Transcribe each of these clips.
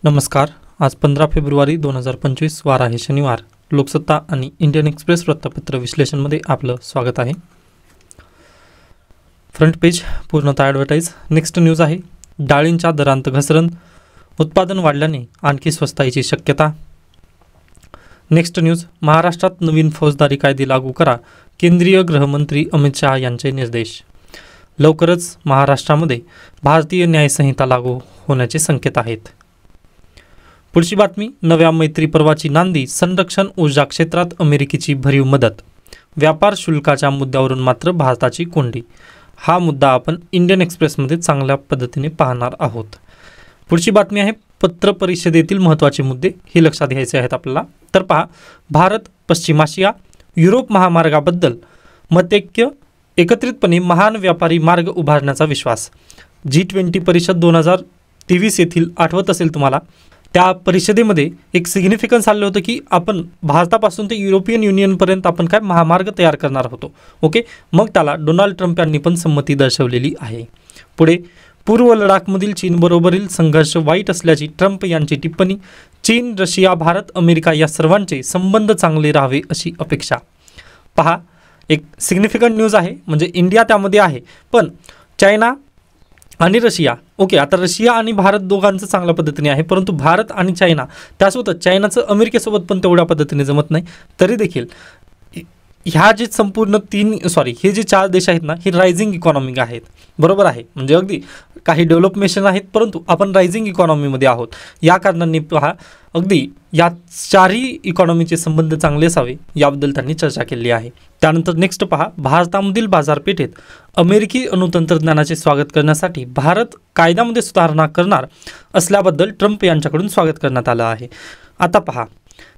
नमस्कार. आज 15 फेब्रुवारी 2025 वार आहे शनिवार. लोकसत्ता आणि इंडियन एक्सप्रेस वृत्तपत्र विश्लेषणमध्ये आपलं स्वागत आहे. फ्रंट पेज पूर्णतः ॲडव्हर्टाईज. नेक्स्ट न्यूज आहे डाळींच्या दरांत घसरण, उत्पादन वाढल्याने आणखी स्वस्ताईची शक्यता. नेक्स्ट न्यूज महाराष्ट्रात नवीन फौजदारी कायदे लागू करा, केंद्रीय गृहमंत्री अमित शहा यांचे निर्देश. लवकरच महाराष्ट्रामध्ये भारतीय न्यायसंहिता लागू होण्याचे संकेत आहेत. पुढची बातमी नव्या मैत्री पर्वाची नांदी, संरक्षण ऊर्जा क्षेत्रात अमेरिकेची भरीव मदत, व्यापार शुल्काच्या मुद्द्यावरून मात्र भारताची कोंडी. हा मुद्दा आपण इंडियन एक्सप्रेसमध्ये चांगल्या पद्धतीने पाहणार आहोत. पुढची बातमी आहे पत्र परिषदेतील महत्त्वाचे मुद्दे, हे लक्षात घ्यायचे आहेत आपल्याला. तर पहा, भारत पश्चिम आशिया युरोप महामार्गाबद्दल मतैक्य, एकत्रितपणे महान व्यापारी मार्ग उभारण्याचा विश्वास. G20 परिषद 2023 येथील आठवत असेल तुम्हाला, त्या परिषदेमध्ये एक सिग्निफिकन्स आलं होतं की आपण भारतापासून ते युरोपियन युनियनपर्यंत आपण काय महामार्ग तयार करणार होतो. ओके, मग त्याला डोनाल्ड ट्रम्प यांनी पण संमती दर्शवलेली आहे. पुढे पूर्व लडाखमधील चीनबरोबरील संघर्ष वाईट असल्याची ट्रम्प यांची टिप्पणी. चीन, रशिया, भारत, अमेरिका या सर्वांचे संबंध चांगले राहावे अशी अपेक्षा. पहा, एक सिग्निफिकंट न्यूज आहे, म्हणजे इंडिया त्यामध्ये आहे, पण चायना आणि रशिया, ओके, आता रशिया आणि भारत दोघांचं चांगल्या पद्धतीने आहे, परंतु भारत आणि चायना त्यासोबत चायनाचं अमेरिकेसोबत पण तेवढ्या पद्धतीने जमत नाही. तरी देखील ह्या जे संपूर्ण हे जे 4 देश आहेत ना, हे रायझिंग इकॉनॉमी आहेत. बरोबर आहे, म्हणजे अगदी काही डेव्हलपमेशन आहेत, परंतु आपण रायझिंग इकॉनॉमीमध्ये आहोत. या कारणांनी पहा, अगदी या 4ही इकॉनॉमीचे संबंध चांगले असावे याबद्दल त्यांनी चर्चा केली आहे. त्यानंतर नेक्स्ट पहा, भारतामधील बाजारपेठेत अमेरिकी अणुतंत्रज्ञानाचे स्वागत करण्यासाठी भारत कायद्यामध्ये सुधारणा करणार असल्याबद्दल ट्रम्प यांच्याकडून स्वागत करण्यात आलं आहे. आता पहा,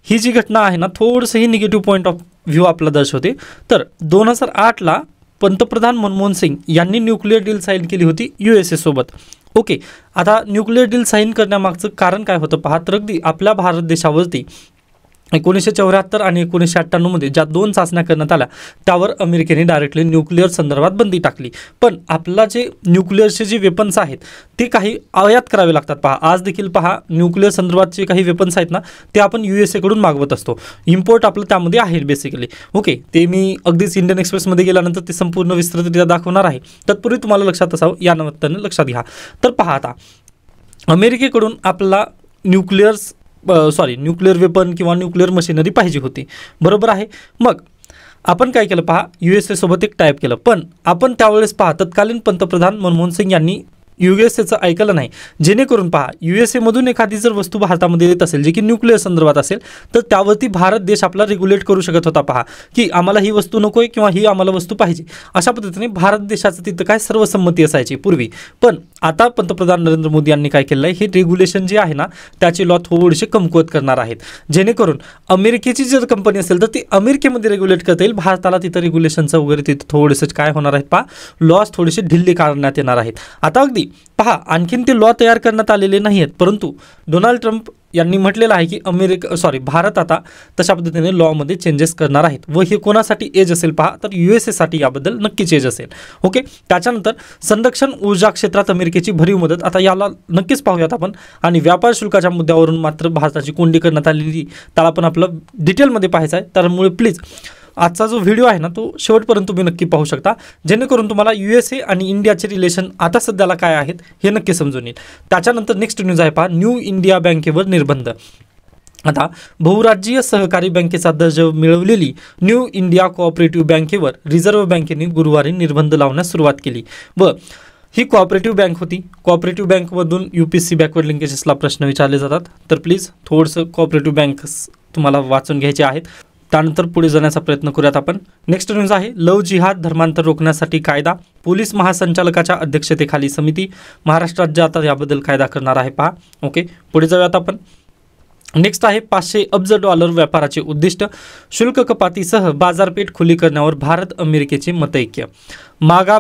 ही जी घटना आहे ना, थोडंसं ही निगेटिव्ह पॉईंट ऑफ व्ह्यू आपला दर्शवते. तर 2008ला पंतप्रधान मनमोहन सिंग यांनी न्यूक्लिअर डील साईन केली होती USA सोबत. ओके, आता न्यूक्लिअर डील साईन करण्यामागचं कारण काय होतं पहा, तर अगदी आपल्या भारत देशावरती 1974 आणि 1998मध्ये ज्या 2 चाचण्या करण्यात आल्या त्यावर अमेरिकेने डायरेक्टली न्यूक्लिअर संदर्भात बंदी टाकली. पण आपला जे न्यूक्लिअरचे जे वेपन्स आहेत ते काही आयात करावे लागतात. पहा, आज देखील पहा, न्यूक्लिअर संदर्भात जे काही वेपन्स आहेत ना, ते आपण USA कडून मागवत असतो. इम्पोर्ट आपलं त्यामध्ये आहे बेसिकली. ओके, ते मी अगदीच इंडियन एक्सप्रेसमध्ये गेल्यानंतर ते संपूर्ण विस्तृतरित्या दाखवणार आहे. तत्पूर्वी तुम्हाला लक्षात असावं, या निमित्तानं लक्षात घ्या. तर पहा, आता अमेरिकेकडून आपला न्यूक्लिअर वेपन किंवा न्यूक्लिअर मशिनरी पाहिजे होती. बरोबर आहे. मग आपण काय केलं पहा, USA सोबत एक टाईप केलं. पण आपण त्यावेळेस पहा, तत्कालीन पंतप्रधान मनमोहन सिंग यांनी USAचं ऐकलं नाही. जेणेकरून पहा, USA मधून एखादी जर वस्तू भारतामध्ये येत असेल जे की न्यूक्लिअर संदर्भात असेल, तर त्यावरती भारत देश आपला रेग्युलेट करू शकत होता. पहा, की आम्हाला ही वस्तू नको आहे किंवा ही आम्हाला वस्तू पाहिजे, अशा पद्धतीने भारत देशाचं तिथं काय सर्वसंमती असायची पूर्वी. पण आता पंतप्रधान नरेंद्र मोदी यांनी काय केलं आहे, हे रेग्युलेशन जे आहे ना, त्याचे लॉ थोडेसे कमकुवत करणार आहेत. जेणेकरून अमेरिकेची जर कंपनी असेल तर ती अमेरिकेमध्ये रेग्युलेट करता येईल, भारताला तिथं रेग्युलेशनचं वगैरे तिथं थोडेसं काय होणार आहेत पहा, लॉस थोडेसे ढिल्ले काढण्यात येणार आहेत. आता अगदी पहा, आणखीन ते लॉ तयार करण्यात आलेले नाही आहेत, परंतु डोनाल्ड ट्रम्प यांनी म्हटलेलं आहे की भारत आता तशा पद्धतीने लॉमध्ये चेंजेस करणार आहेत. व हे कोणासाठी एज असेल पहा, तर USA साठी याबद्दल नक्कीच एज असेल. ओके, त्याच्यानंतर संरक्षण ऊर्जा क्षेत्रात अमेरिकेची भरीव मदत. आता याला नक्कीच पाहूयात आपण. आणि व्यापार शुल्काच्या मुद्द्यावरून मात्र भारताची कोंडी करण्यात आलेली, त्याला पण आपलं डिटेलमध्ये पाहायचं आहे. त्यामुळे प्लीज आजचा जो व्हिडिओ आहे ना, तो शेवटपर्यंत तुम्ही नक्की पाहू शकता, जेणेकरून तुम्हाला USA आणि इंडियाचे रिलेशन आता सध्याला काय आहेत हे नक्की समजून येईल. त्याच्यानंतर नेक्स्ट न्यूज आहे पहा, न्यू इंडिया बँकेवर निर्बंध. आता बहुराज्यीय सहकारी बँकेचा दर्जा मिळवलेली न्यू इंडिया कोऑपरेटिव्ह बँकेवर रिझर्व्ह बँकेने गुरुवारी निर्बंध लावण्यास सुरुवात केली. व ही कोऑपरेटिव्ह बँक होती. कोऑपरेटिव्ह बँकमधून UPSC बॅकवर्ड लिंकेजेसला प्रश्न विचारले जातात, तर प्लीज थोडंसं कोऑपरेटिव्ह बँक्स तुम्हाला वाचून घ्यायचे आहेत. त्यानंतर पुढे जाण्याचा प्रयत्न करूयात आपण. नेक्स्ट न्यूज आहे लव जिहाद धर्मांतर रोखण्यासाठी कायदा, पोलीस महासंचालकाच्या अध्यक्षतेखाली समिती. महाराष्ट्र राज्य आता याबद्दल कायदा करणार आहे पहा. ओके, पुढे जाऊयात आपण. नेक्स्ट आहे 500 अब्ज डॉलर व्यापाराचे उद्दिष्ट, शुल्क कपातीसह बाजारपेठ खुली करण्यावर भारत अमेरिकेचे मतैक्य. MAGA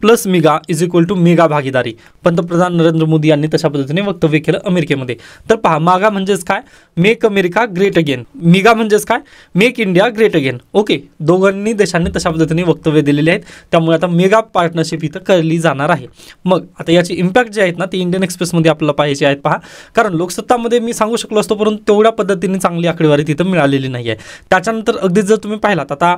plus MIGA is equal to mega भागीदारी, पंतप्रधान नरेंद्र मोदी यांनी तशा पद्धतीने वक्तव्य केलं अमेरिकेमध्ये. तर पहा, मागा म्हणजेच काय, मेक अमेरिका ग्रेट अगेन, मिगा म्हणजेच काय, make India great again. Okay, दोघांनी देशांनी तशा पद्धतीने वक्तव्य दिलेले आहेत. त्यामुळे आता मेगा पार्टनरशिप इथं केली जाणार आहे. मग आता याची इम्पॅक्ट जे आहेत ना ते इंडियन एक्सप्रेसमध्ये आपल्याला पाहायचे आहेत. पहा, कारण लोकसत्तामध्ये मी सांगू शकलो असतो, परंतु तेवढ्या पद्धतीने चांगली आकडेवारी तिथं मिळालेली नाही आहे. त्याच्यानंतर अगदीच जर तुम्ही पाहिलात, आता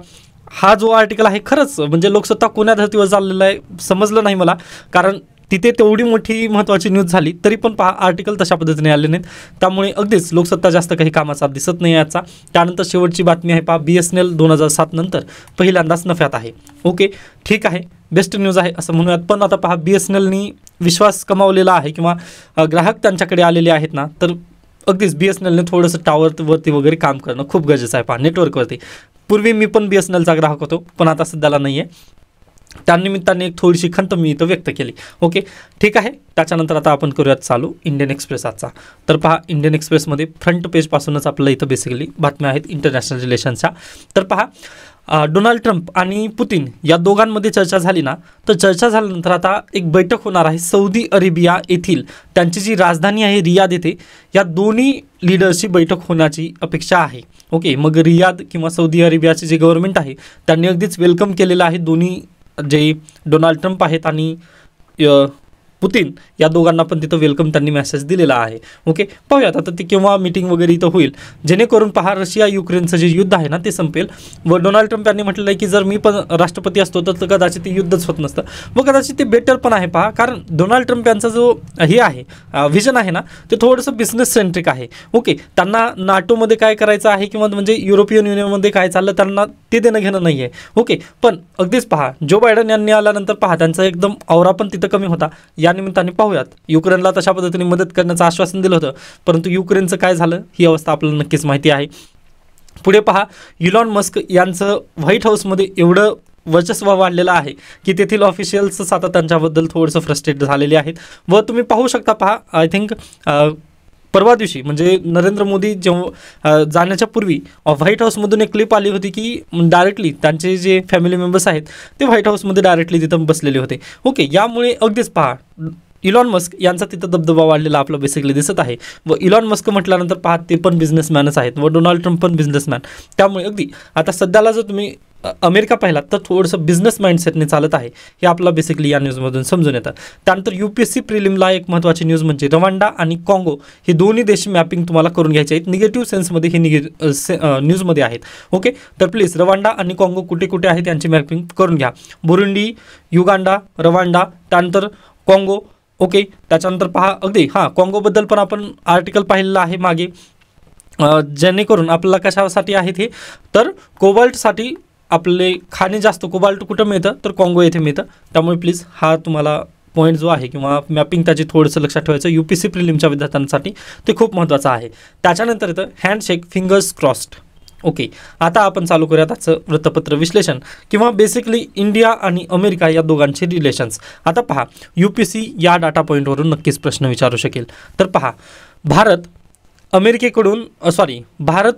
हा जो आर्टिकल आहे खरंच म्हणजे लोकसत्ता कोण्या धर्तीवर चाललेला आहे समजलं नाही मला, कारण तिथे तेवढी मोठी महत्त्वाची न्यूज झाली तरी पण पहा आर्टिकल तशा पद्धतीने आले नाहीत. त्यामुळे अगदीच लोकसत्ता जास्त काही कामाचा दिसत नाही याचा. त्यानंतर शेवटची बातमी आहे पहा, BSNL 2007 नंतर पहिल्यांदाच नफ्यात आहे. ओके, ठीक आहे, बेस्ट न्यूज आहे असं म्हणूयात. पण आता पहा, BSNLनी विश्वास कमावलेला आहे किंवा ग्राहक त्यांच्याकडे आलेले आहेत ना, तर अगदीच BSNLने थोडंसं टावरवरती वगैरे काम करणं खूप गरजेचं आहे. पहा, नेटवर्कवरती पूर्वी मी पण BSNLचा ग्राहक होतो, पण आता सध्याला नाही आहे. त्यानिमित्ताने एक थोडीशी खंत मी इथं व्यक्त केली. ओके, ठीक आहे. त्याच्यानंतर आता आपण करूयात चालू इंडियन एक्सप्रेस आजचा. तर पहा, इंडियन एक्सप्रेसमध्ये फ्रंट पेजपासूनच आपल्याला इथं बेसिकली बातम्या आहेत इंटरनॅशनल रिलेशन्सच्या. तर पहा, डोनाल्ड ट्रम्प आणि पुतिन या दोघांमध्ये चर्चा झाली ना, तर चर्चा झाल्यानंतर आता एक बैठक होणार आहे सौदी अरेबिया येथील. त्यांची जी राजधानी आहे रियाद येथे, या दोन्ही लीडर्सची बैठक होण्याची अपेक्षा आहे. ओके, मग रियाद किंवा सौदी अरेबियाचे जे गव्हर्नमेंट आहे त्यांनी अगदीच वेलकम केलेलं आहे दोन्ही जे डोनाल्ड ट्रम्प आहेत आणि पुतिन या दोघांना पण तिथं वेलकम त्यांनी मेसेज दिलेला आहे. ओके, पाहूयात आता ते केव्हा मीटिंग वगैरे इथं होईल, जेणेकरून पहा रशिया युक्रेनचं जे युद्ध आहे ना ते संपेल. व डोनाल्ड ट्रम्प यांनी म्हटलेलं आहे की जर मी पण राष्ट्रपती असतो तर कदाचित ते युद्धच होत नसतं. व कदाचित ते बेटर पण आहे पहा, कारण डोनाल्ड ट्रम्प यांचा जो हे आहे व्हिजन आहे ना ते थोडंसं बिझनेस सेंट्रिक आहे. ओके, त्यांना नाटोमध्ये काय करायचं आहे किंवा म्हणजे युरोपियन युनियनमध्ये काय चाललं त्यांना ते देणं घेणं नाही आहे. ओके, पण अगदीच पहा जो बायडन यांनी आल्यानंतर पहा त्यांचा एकदम औरा पण तिथं कमी होता. या निमित्ताने पाहूयात, युक्रेनला तशा पद्धतीने मदत करण्याचं आश्वासन दिलं होतं, परंतु युक्रेनचं काय झालं ही अवस्था आपल्याला नक्कीच माहिती आहे. पुढे पहा, इलॉन मस्क यांचं व्हाईट हाऊसमध्ये एवढं वर्चस्व वाढलेलं आहे की तेथील ऑफिशियल्स आता त्यांच्याबद्दल थोडंसं फ्रस्ट्रेट झालेले आहेत. व तुम्ही पाहू शकता पहा, आय थिंक परवा दिवशी म्हणजे नरेंद्र मोदी जेव्हा जाण्याच्या पूर्वी व्हाईट हाऊसमधून एक क्लिप आली होती की डायरेक्टली त्यांचे जे फॅमिली मेंबर्स आहेत ते व्हाईट हाऊसमध्ये डायरेक्टली तिथं बसलेले होते. ओके, यामुळे अगदीच पहा इलॉन मस्क यांचा तिथं दबदबा वाढलेला आपलं बेसिकली दिसत आहे. व इलॉन मस्क म्हटल्यानंतर पहा ते पण बिझनेसमॅनच आहेत व डोनाल्ड ट्रम्प पण बिझनेसमॅन. त्यामुळे अगदी आता सध्याला जर तुम्ही अमेरिका पाहिलात तर थोडंसं बिझनेस माइंडसेटने चालत आहे हे आपला बेसिकली या न्यूजमधून समजून येतं. त्यानंतर UPSC प्रिलिमला एक महत्त्वाची न्यूज म्हणजे रवांडा आणि काँगो हे दोन्ही देश मॅपिंग तुम्हाला करून घ्यायचे आहेत. निगेटिव्ह सेन्समध्ये हे न्यूजमध्ये आहेत. ओके, तर प्लीज रवांडा आणि काँगो कुठे कुठे आहेत यांची मॅपिंग करून घ्या. बुरुंडी, युगांडा, रवांडा, त्यानंतर काँगो. ओके, त्याच्यानंतर पहा अगदी काँगोबद्दल पण आपण आर्टिकल पाहिलेलं आहे मागे, जेणेकरून आपल्याला कशासाठी आहेत हे, तर कोबाल्टसाठी आपले खाणे जास्त कोबाल्ट कुठं मिळतं तर काँगो येथे मिळतं. त्यामुळे प्लीज हा तुम्हाला पॉईंट जो आहे किंवा मॅपिंग त्याची थोडंसं लक्षात ठेवायचं UPSC प्रिलिमच्या विद्यार्थ्यांसाठी ते खूप महत्त्वाचं आहे. त्याच्यानंतर येतं हँडशेक फिंगर्स क्रॉस्ड. ओके, आता आपण चालू करूयात आजचं वृत्तपत्र विश्लेषण किंवा बेसिकली इंडिया आणि अमेरिका या दोघांचे रिलेशन्स. आता पहा, UPSC या डाटा पॉईंटवरून नक्कीच प्रश्न विचारू शकेल. तर पहा, भारत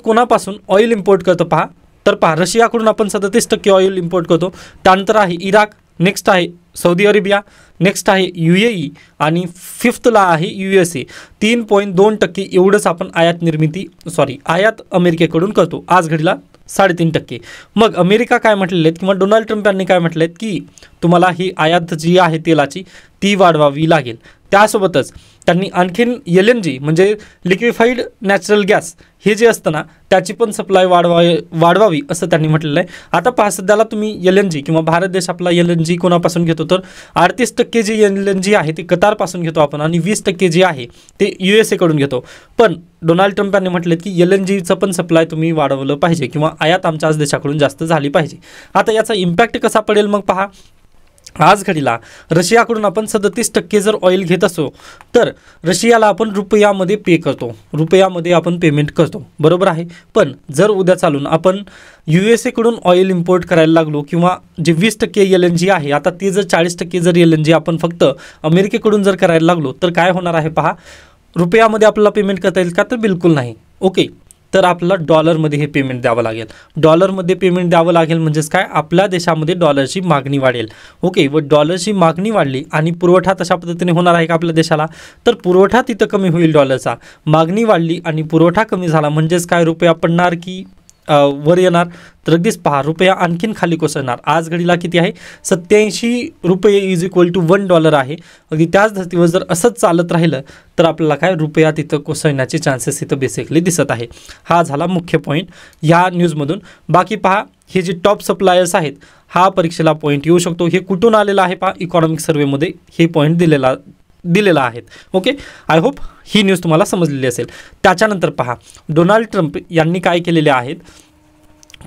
कोणापासून ऑइल इम्पोर्ट करतं पहा, तर पहा रशियाकडून आपण 37% ऑइल इम्पोर्ट करतो. त्यानंतर आहे इराक, नेक्स्ट आहे सौदी अरेबिया, नेक्स्ट आहे UAE आणि फिफ्थला आहे USA. 3.2% एवढंच आपण आयात अमेरिकेकडून करतो, आज घडीला 3.5%. मग अमेरिका काय म्हटलेले आहेत किंवा डोनाल्ड ट्रम्प यांनी काय म्हटले आहेत की तुम्हाला ही आयात जी आहे तेलाची ती वाढवावी लागेल. त्यासोबतच त्यांनी आणखीन LNG म्हणजे लिक्विफाईड नॅचरल गॅस हे जे असतं ना त्याची पण सप्लाय वाढवावी असं त्यांनी म्हटलेलं आहे. आता पहा सध्याला तुम्ही LNG किंवा भारत देश आपला LNG कोणापासून घेतो तर 38% जे LNG आहे ते कतारपासून घेतो आपण आणि 20% जे आहे ते USA कडून घेतो. पण डोनाल्ड ट्रम्प यांनी म्हटले की LNGचं पण सप्लाय तुम्ही वाढवलं पाहिजे किंवा आयात आमच्याच देशाकडून जास्त झाली पाहिजे. आता याचा इम्पॅक्ट कसा पडेल मग पहा, आज घडीला रशियाकडून आपण 37% जर ऑइल घेत असो तर रशियाला आपण रुपयामध्ये पे करतो, रुपयामध्ये आपण पेमेंट करतो, बरोबर आहे. पण जर उद्या चालून आपण USA कडून ऑइल इम्पोर्ट करायला लागलो किंवा जे 20% LNG आहे आता ते जर 40% जर LNG आपण फक्त अमेरिकेकडून जर करायला लागलो तर काय होणार आहे पहा, रुपयामध्ये आपल्याला पेमेंट करता येईल का तर बिलकुल नाही. ओके, तर आपल्याला डॉलरमध्ये हे पेमेंट द्यावं लागेल. डॉलरमध्ये पेमेंट द्यावं लागेल म्हणजेच काय, आपल्या देशामध्ये डॉलरची मागणी वाढेल. ओके, व डॉलरची मागणी वाढली आणि पुरवठा तशा पद्धतीने होणार आहे का आपल्या देशाला, तर पुरवठा तिथं कमी होईल डॉलरचा. मागणी वाढली आणि पुरवठा कमी झाला म्हणजेच काय, रुपया पडणार की वर येणार, तर अगदीच पहा रुपया आणखीन खाली कोसळणार. आज घडीला किती आहे, 87 रुपये इज इक्वल टू $1 आहे. अगदी त्याच धर्तीवर जर असंच चालत राहिलं तर आपल्याला काय, रुपया तिथं कोसळण्याचे चान्सेस इथं बेसिकली दिसत आहे. हा झाला मुख्य पॉईंट ह्या न्यूजमधून. बाकी पहा, हे जे टॉप सप्लायर्स आहेत, हा परीक्षेला पॉईंट येऊ शकतो. हे कुठून आलेलं आहे पहा, इकॉनॉमिक सर्वेमध्ये हे पॉईंट दिलेला आहेत. Okay, I hope he news तुम्हाला समजलेली असेल. त्याच्यानंतर पहा, डोनाल्ड ट्रम्प यांनी काय केलेले आहेत,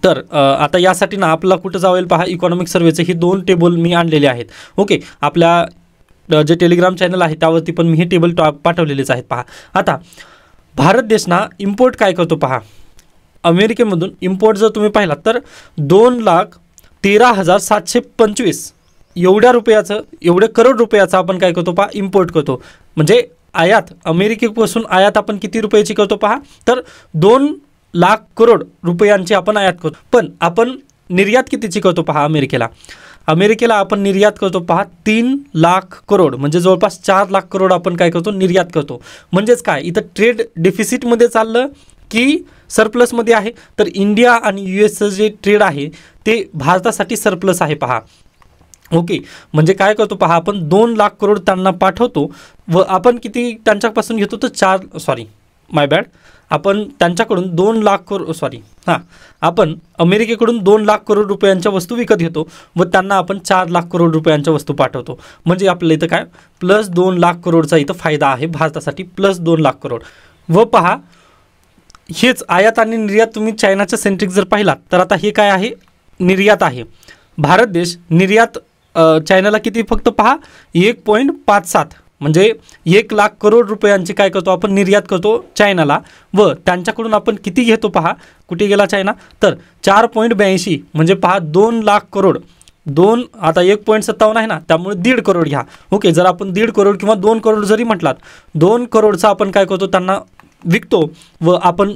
तर आता यासाठी ना आपल्याला कुठं जावेल पहा, इकॉनॉमिक सर्वेचे ही 2 टेबल मी आणलेले आहेत. ओके, आपल्या जे टेलिग्राम चॅनल आहे त्यावरती पण मी हे टेबल पाठवलेलेच आहेत. पहा, आता भारत देश ना इम्पोर्ट काय करतो पहा, अमेरिकेमधून इम्पोर्ट जर तुम्ही पाहिलात तर 2,13,725 एवढे करोड रुपयाचं आपण काय करतो पहा, इम्पोर्ट करतो. म्हणजे आयात, अमेरिकेपासून आयात आपण किती रुपयाची करतो पहा, तर 2 लाख करोड रुपयांची आपण आयात करतो. पण आपण निर्यात कितीची करतो पहा, अमेरिकेला आपण निर्यात करतो पहा 3 लाख करोड, म्हणजे जवळपास 4 लाख करोड आपण काय करतो, निर्यात करतो. म्हणजेच काय, इथं ट्रेड डेफिसिटमध्ये चाललं की सरप्लसमध्ये आहे, तर इंडिया आणि US जे ट्रेड आहे ते भारतासाठी सरप्लस आहे पहा. ओके, म्हणजे काय करतो पहा, आपण 2 लाख करोड त्यांना पाठवतो व आपण किती त्यांच्यापासून घेतो, तर आपण त्यांच्याकडून 2 लाख करोड आपण अमेरिकेकडून 2 लाख करोड रुपयांच्या वस्तू विकत घेतो व त्यांना आपण 4 लाख करोड रुपयांच्या वस्तू पाठवतो. म्हणजे आपल्याला इथं काय, प्लस 2 लाख करोडचा इथं फायदा आहे भारतासाठी, प्लस 2 लाख करोड. व पहा, हेच आयात आणि निर्यात तुम्ही चायनाच्या सेंट्रिक जर पाहिलात तर आता हे काय आहे, निर्यात आहे. भारत देश निर्यात चायनाला किती, फक्त पहा 1.57, म्हणजे 1 लाख करोड रुपयांची काय करतो आपण, निर्यात करतो चायनाला. व त्यांच्याकडून आपण किती घेतो पहा, कुठे गेला चायना, तर 4.82, म्हणजे पहा 2 लाख करोड. आता 1.57 आहे ना, त्यामुळे 1.5 करोड घ्या. ओके, जर आपण 1.5 करोड किंवा 2 करोड जरी म्हटलात, 2 करोडचा आपण काय करतो, त्यांना विकतो व आपण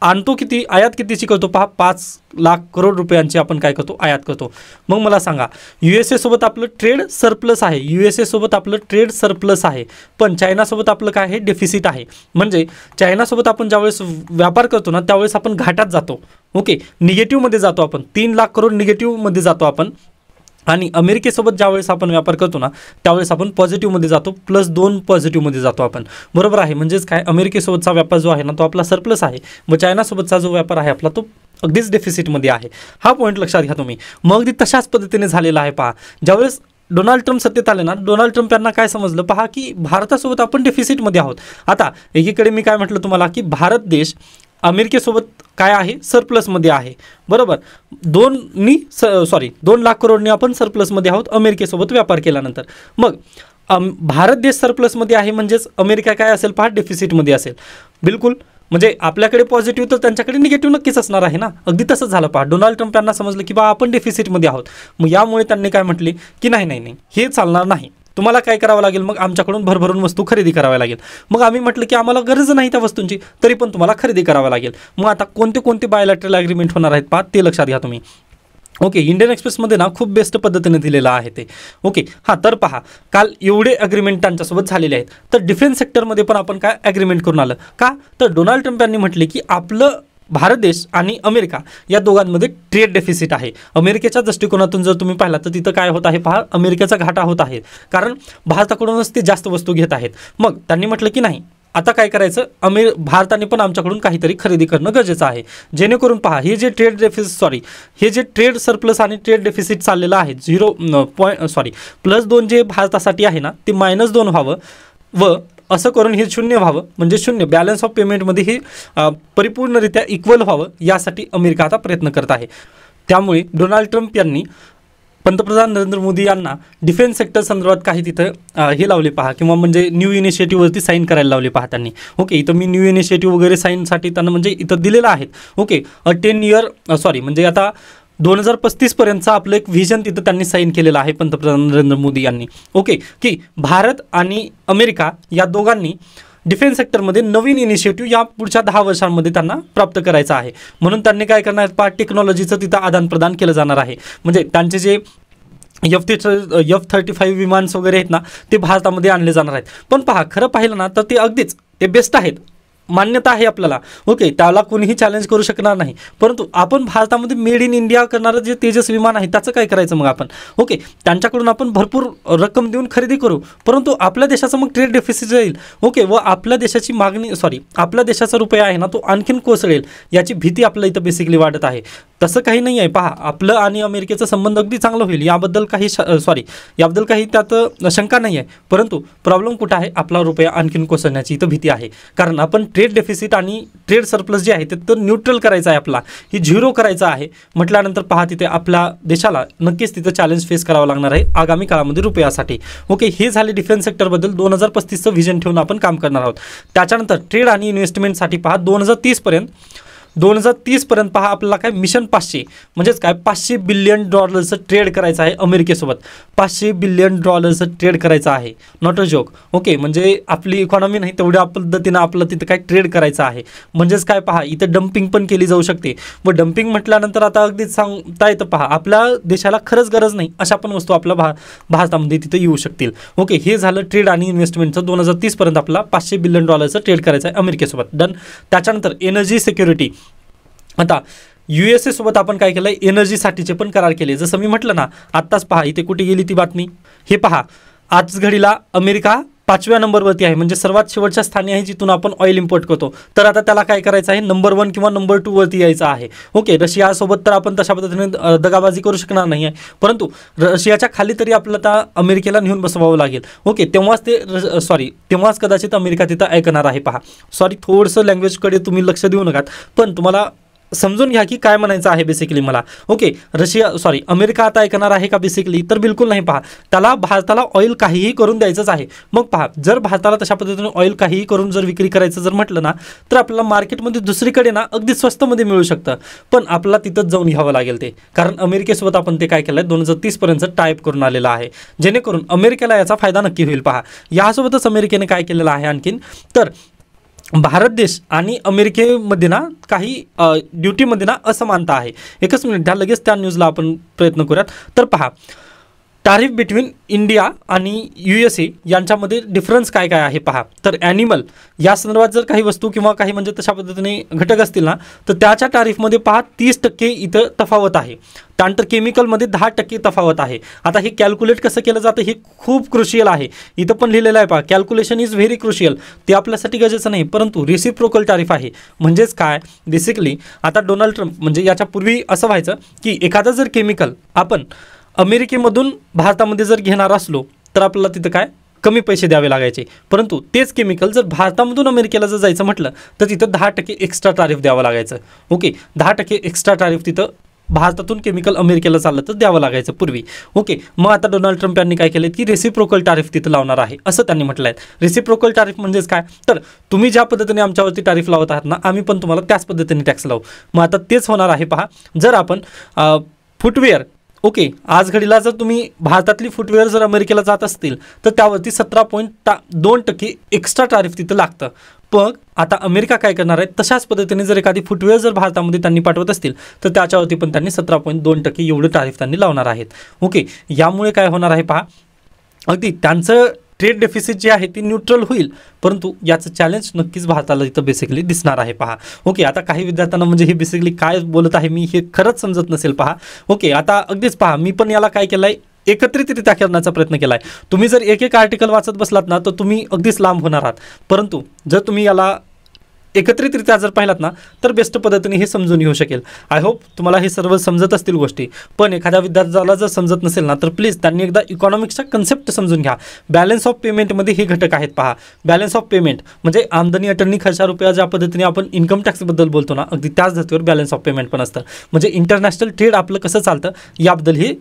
आणतो किती, आयात कितीची करतो पहा, 5 लाख करोड रुपयांची आपण काय करतो, आयात करतो. मग मला सांगा, USA सोबत आपलं ट्रेड सरप्लस आहे, पण चायनासोबत आपलं काय आहे, डेफिसिट आहे. म्हणजे चायनासोबत आपण ज्यावेळेस व्यापार करतो ना त्यावेळेस आपण घाटात जातो. ओके, निगेटिव्हमध्ये जातो आपण, 3 लाख करोड निगेटिव्हमध्ये जातो आपण. आणि अमेरिकेसोबत ज्यावेळेस आपण व्यापार करतो ना त्यावेळेस आपण पॉझिटिव्हमध्ये जातो, +2 पॉझिटिव्हमध्ये जातो आपण. बरोबर आहे, म्हणजेच काय, अमेरिकेसोबतचा व्यापार जो आहे ना तो आपला सरप्लस आहे व चायनासोबतचा जो व्यापार आहे आपला तो अगदीच डेफिसिटमध्ये आहे. हा पॉईंट लक्षात घ्या तुम्ही. मग अगदी तशाच पद्धतीने झालेला आहे पहा, ज्यावेळेस डोनाल्ड ट्रम्प सत्तेत आले ना, डोनाल्ड ट्रम्प यांना काय समजलं पहा, की भारतासोबत आपण डेफिसिटमध्ये आहोत. आता एकीकडे मी काय म्हटलं तुम्हाला, की भारत देश अमेरिकेसोबत काय आहे, सरप्लसमध्ये आहे. बरोबर, 2 लाख करोडने आपण सरप्लसमध्ये आहोत अमेरिकेसोबत व्यापार केल्यानंतर. मग भारत देश सरप्लसमध्ये आहे म्हणजेच अमेरिका काय असेल पहा, डेफिसिटमध्ये असेल. बिलकुल, म्हणजे आपल्याकडे पॉझिटिव्ह तर त्यांच्याकडे निगेटिव्ह नक्कीच असणार आहे ना. अगदी तसंच झालं पहा, डोनाल्ड ट्रम्प यांना समजलं की बा आपण डेफिसिटमध्ये आहोत. मग यामुळे त्यांनी काय म्हटले की नाही हे चालणार नाही, तुम्हाला काय करावं लागेल, मग आमच्याकडून भरभरून वस्तू खरेदी कराव्या लागेल. मग आम्ही म्हटलं की आम्हाला गरज नाही त्या वस्तूंची, तरी पण तुम्हाला खरेदी करावं लागेल. मग आता कोणते बायलॅटरल ॲग्रीमेंट होणार आहेत पहा, ते लक्षात घ्या तुम्ही. ओके, इंडियन एक्सप्रेसमध्ये ना खूप बेस्ट पद्धतीने दिलेलं आहे ते. ओके, हां, तर पहा, काल एवढे ॲग्रीमेंट त्यांच्यासोबत झालेले आहेत. तर डिफेन्स सेक्टरमध्ये पण आपण काय ॲग्रीमेंट करून आलं का, तर डोनाल्ड ट्रम्प यांनी म्हटले की आपलं भारत देश आणि अमेरिका या दोघांमध्ये ट्रेड डेफिसिट आहे. अमेरिकेच्या दृष्टिकोनातून जर तुम्ही पाहिला तर तिथं काय होत आहे पहा, अमेरिकेचा घाटा होत आहे, कारण भारताकडूनच ते जास्त वस्तू घेत आहेत. मग त्यांनी म्हटलं की नाही, आता काय करायचं, भारताने पण आमच्याकडून काहीतरी खरेदी करणं गरजेचं आहे, जेणेकरून पहा हे जे ट्रेड सरप्लस आणि ट्रेड डेफिसिट चाललेलं आहे +2 जे भारतासाठी आहे ना ते -2 व्हावं व असं करून हे 0 व्हावं, म्हणजे 0 बॅलन्स ऑफ पेमेंटमध्ये हे परिपूर्णरित्या इक्वल व्हावं, यासाठी अमेरिका आता प्रयत्न करत आहे. त्यामुळे डोनाल्ड ट्रम्प यांनी पंतप्रधान नरेंद्र मोदी यांना डिफेन्स सेक्टर संदर्भात काही तिथं हे लावले पहा, किंवा म्हणजे न्यू इनिशिएटिव्हवरती साईन करायला लावले पहा त्यांनी. ओके, इथं मी न्यू इनिशिएटिव्ह वगैरे साईनसाठी त्यांना म्हणजे इथं दिलेलं आहेत. ओके, 10 इयर म्हणजे आता 2035 पर्यंतचा आपलं एक व्हिजन तिथं त्यांनी साईन केलेलं आहे पंतप्रधान नरेंद्र मोदी यांनी. ओके, की भारत आणि अमेरिका या दोघांनी डिफेन्स सेक्टरमध्ये नवीन इनिशिएटिव्ह या पुढच्या 10 वर्षांमध्ये त्यांना प्राप्त करायचा आहे. म्हणून त्यांनी काय करणार आहेत पहा, टेक्नॉलॉजीचं तिथं आदान प्रदान केलं जाणार आहे. म्हणजे त्यांचे जे F-35 विमान्स वगैरे आहेत ना, ते भारतामध्ये आणले जाणार आहेत. पण पहा, खरं पाहिलं ना तर ते अगदीच ते बेस्ट आहेत, मान्यता आहे आपल्याला. ओके, त्याला कोणीही चॅलेंज करू शकणार नाही. परंतु आपण भारतामध्ये मेड इन इंडिया करणारं जे तेजस विमान आहे त्याचं काय करायचं मग आपण? ओके, त्यांच्याकडून आपण भरपूर रक्कम देऊन खरेदी करू, परंतु आपल्या देशाचं मग ट्रेड डेफिसिट जाईल. ओके, व आपल्या देशाची आपल्या देशाचा रुपया आहे ना तो आणखीन कोसळेल, याची भीती आपल्या इथं बेसिकली वाढत आहे. तसं काही नाही आहे. पहा, आपलं आणि अमेरिकेचा संबंध अगदी चांगला होईल, याबद्दल काही त्यात शंका नाही आहे. परंतु प्रॉब्लेम कुठं आहे? आपला रुपया आणखीन कोसळण्याची इथं भीती आहे. कारण आपण ट्रेड डेफिसिट आणि ट्रेड सरप्लस जे आहे ते तर न्यूट्रल करायचं आहे, आपला ही 0 करायचं आहे म्हटल्यानंतर पहा, तिथे आपल्या देशाला नक्कीच तिथं चॅलेंज फेस करावं लागणार आहे आगामी काळामध्ये रुपयासाठी. ओके, हे झाले डिफेन्स सेक्टरबद्दल 2035चं व्हिजन ठेवून आपण काम करणार आहोत. त्याच्यानंतर ट्रेड आणि इन्व्हेस्टमेंटसाठी पहा 2030 पर्यंत पहा आपल्याला काय मिशन 500 म्हणजेच काय $500 बिलियन ट्रेड करायचं आहे अमेरिकेसोबत. $500 बिलियन ट्रेड करायचं आहे, नॉट अ जोक. ओके, म्हणजे आपली इकॉनॉमी नाही तेवढ्या पद्धतीनं आपलं तिथं काय ट्रेड करायचं आहे. म्हणजेच काय पहा, इथं डम्पिंग पण केली जाऊ शकते. व डम्पिंग म्हटल्यानंतर आता अगदीच सांगता येतं पहा, आपल्या देशाला खरंच गरज नाही अशा पण वस्तू आपल्या भारतामध्ये तिथं येऊ शकतील. ओके, हे झालं ट्रेड आणि इन्व्हेस्टमेंटचं. 2030 पर्यंत आपला $500 बिलियन ट्रेड करायचं आहे अमेरिकेसोबत. डन. त्याच्यानंतर एनर्जी सिक्युरिटी. आता USA सोबत आपण काय केलं, एनर्जीसाठीचे पण करार केले. जसं मी म्हटलं ना आत्ताच, पहा इथे कुठे गेली ती बातमी. हे पहा, आज घडीला अमेरिका 5व्या नंबरवरती आहे, म्हणजे सर्वात शेवटच्या स्थानी आहे जिथून आपण ऑइल इम्पोर्ट करतो. तर आता त्याला काय करायचं आहे, नंबर 1 किंवा नंबर 2 वरती यायचं आहे. ओके, रशियासोबत तर आपण तशा पद्धतीने दगाबाजी करू शकणार नाही आहे, परंतु रशियाच्या खाली तरी आपल्याला त्या अमेरिकेला नेऊन बसवावं लागेल. ओके, तेव्हाच कदाचित अमेरिका तिथं ऐकणार आहे. पहा, थोडंसं लँग्वेजकडे तुम्ही लक्ष देऊ नका, पण तुम्हाला समजून घ्या की काय म्हणायचं आहे बेसिकली मला. ओके, अमेरिका आता ऐकणार आहे का बेसिकली? तर बिलकुल नाही. पहा, त्याला भारताला ऑइल काहीही करून द्यायचंच आहे. मग पहा, जर भारताला तशा पद्धतीने ऑइल काहीही करून जर विक्री करायचं जर म्हटलं ना, तर आपल्याला मार्केटमध्ये दुसरीकडे ना अगदी स्वस्तमध्ये मिळू शकतं, पण आपल्याला तिथंच जाऊन घ्यावं लागेल ते. कारण अमेरिकेसोबत आपण ते काय केलं आहे 2030 पर्यंत टाईप करून आलेलं आहे, जेणेकरून अमेरिकेला याचा फायदा नक्की होईल. पहा, यासोबतच अमेरिकेने काय केलेलं आहे आणखीन, तर भारत देश आणि अमेरिकेमध्ये ना काही ड्युटीमध्ये ना असमानता आहे. एकच मिनिट द्या, लगेच त्या न्यूजला आपण प्रयत्न करूयात. तर पहा, टॅरिफ बिटवीन इंडिया आणि USA यांच्यामध्ये डिफरन्स काय काय आहे पहा. तर ॲनिमल या संदर्भात जर काही वस्तू किंवा काही म्हणजे तशा पद्धतीने घटक असतील ना, तर त्याच्या टॅरिफमध्ये पहा 30% इथं तफावत आहे. त्यानंतर केमिकलमध्ये 10% तफावत आहे. आता हे कॅल्क्युलेट कसं केलं जातं हे खूप क्रुशियल आहे. इथं पण लिहिलेलं आहे पहा, कॅल्क्युलेशन इज व्हेरी क्रुशियल. ते आपल्यासाठी गरजेचं नाही, परंतु रेसिप्रोकल टॅरिफ आहे. म्हणजेच काय बेसिकली, आता डोनाल्ड ट्रम्प म्हणजे याच्यापूर्वी असं व्हायचं की एखादं जर केमिकल आपण अमेरिकेमधून भारतामध्ये जर घेणार असलो तर आपल्याला तिथं काय कमी पैसे द्यावे लागायचे, परंतु तेच केमिकल जर भारतामधून अमेरिकेला जर जायचं म्हटलं तर तिथं 10% एक्स्ट्रा टॅरिफ द्यावं लागायचं. ओके, 10% एक्स्ट्रा टॅरिफ तिथं भारतातून केमिकल अमेरिकेला चाललं तर द्यावं लागायचं पूर्वी. ओके, मग आता डोनाल्ड ट्रम्प यांनी काय केलं की रेसिप्रोकल टॅरिफ तिथं लावणार आहे असं त्यांनी म्हटलं आहे. रेसिप्रोकल टॅरिफ म्हणजेच काय, तर तुम्ही ज्या पद्धतीने आमच्यावरती टॅरिफ लावत आहात ना, आम्ही पण तुम्हाला त्याच पद्धतीने टॅक्स लावू. मग आता तेच होणार आहे. पहा, जर आपण फुटवेअर, ओके, आज घडीला जर तुम्ही भारतातली फुटवेअर जर अमेरिकेला जात असतील तर त्यावरती 17.2% एक्स्ट्रा टॅरिफ तिथं लागतं. पण आता अमेरिका काय करणार आहे, तशाच पद्धतीने जर एखादी फुटवेअर जर भारतामध्ये त्यांनी पाठवत असतील तर त्याच्यावरती पण त्यांनी 17.2% एवढं टॅरिफ त्यांनी लावणार आहेत. ओके, यामुळे काय होणार आहे पहा, अगदी त्यांचं ट्रेड डेफिसिट जे आहे ती न्यूट्रल होईल, परंतु याचं चॅलेंज नक्कीच भारताला इथं बेसिकली दिसणार आहे. पहा, ओके, आता काही विद्यार्थ्यांना म्हणजे हे बेसिकली काय बोलत आहे मी हे खरंच समजत नसेल. पहा, ओके, आता अगदीच पहा, मी पण याला काय केलं आहे, एकत्रितरित्या करण्याचा प्रयत्न केला आहे. तुम्ही जर एक आर्टिकल वाचत बसलात ना तर तुम्ही अगदीच लांब होणार आहात, परंतु जर तुम्ही याला एकत्रितरित्या जर पाहिलात ना तर बेस्ट पद्धतीने हे समजून घेऊ शकेल. आय होप तुम्हाला हे सर्व समजत असतील गोष्टी. पण एखाद्या विद्यार्थ्याला जर समजत नसेल ना तर प्लीज त्यांनी एकदा इकॉनॉमिक्सचा कन्सेप्ट समजून घ्या. बॅलन्स ऑफ पेमेंटमध्ये हे घटक आहेत. पहा, बॅलन्स ऑफ पेमेंट म्हणजे आमदनी अटर्नी खर्चा रुपया ज्या पद्धतीने आपण इन्कम टॅक्सबद्दल बोलतो ना, अगदी त्याच धर्तीवर बॅलन्स ऑफ पेमेंट पण असतं. म्हणजे इंटरनॅशनल ट्रेड आपलं कसं चालतं याबद्दल हे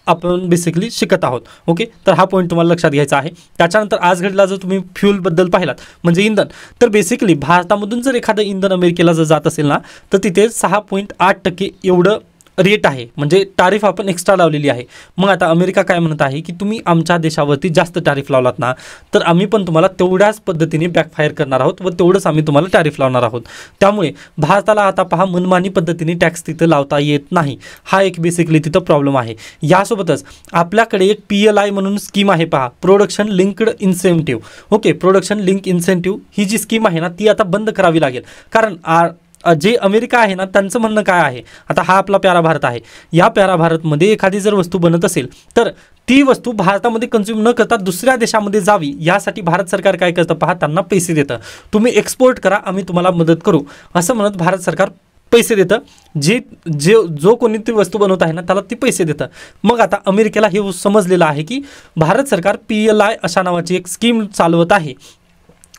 आपण बेसिकली शिकत आहोत. ओके, तर हा पॉईंट तुम्हाला लक्षात घ्यायचा आहे. त्याच्यानंतर आज घडीला जर तुम्ही फ्यूलबद्दल पाहिलात म्हणजे इंधन, तर बेसिकली भारतामधून जर एखादं इंधन अमेरिकेला जर जात असेल ना तर तिथे 6.8% एवढं रेट आहे, म्हणजे टॅरिफ आपण एक्स्ट्रा लावलेली आहे. मग आता अमेरिका काय म्हणत आहे की तुम्ही आमच्या देशावरती जास्त टॅरिफ लावलात ना, तर आम्ही पण तुम्हाला तेवढ्याच पद्धतीने बॅकफायर करणार आहोत व तेवढंच आम्ही तुम्हाला टॅरिफ लावणार आहोत. त्यामुळे भारताला आता पहा मनमानी पद्धतीने टॅक्स तिथं लावता येत नाही. हा एक बेसिकली तिथं प्रॉब्लेम आहे. यासोबतच आपल्याकडे एक PLI म्हणून स्कीम आहे पहा, production linked incentive. Okay, production link incentive ही जी स्कीम आहे ना, ती आता बंद करावी लागेल. कारण जे अमेरिका आहे ना, त्यांचं म्हणणं काय आहे, आता हा आपला प्यारा भारत आहे, या प्यारा भारतमध्ये एखादी जर वस्तू बनत असेल तर ती वस्तू भारतामध्ये कन्झ्युम न करता दुसऱ्या देशामध्ये जावी, यासाठी भारत सरकार काय करतं पहा, त्यांना पैसे देतं. तुम्ही एक्सपोर्ट करा, आम्ही तुम्हाला मदत करू, असं म्हणत भारत सरकार पैसे देतं. जो कोणी ती वस्तू बनवत आहे ना, त्याला ती पैसे देतं. मग आता अमेरिकेला हे समजलेलं आहे की भारत सरकार PLI अशा नावाची एक स्कीम चालवत आहे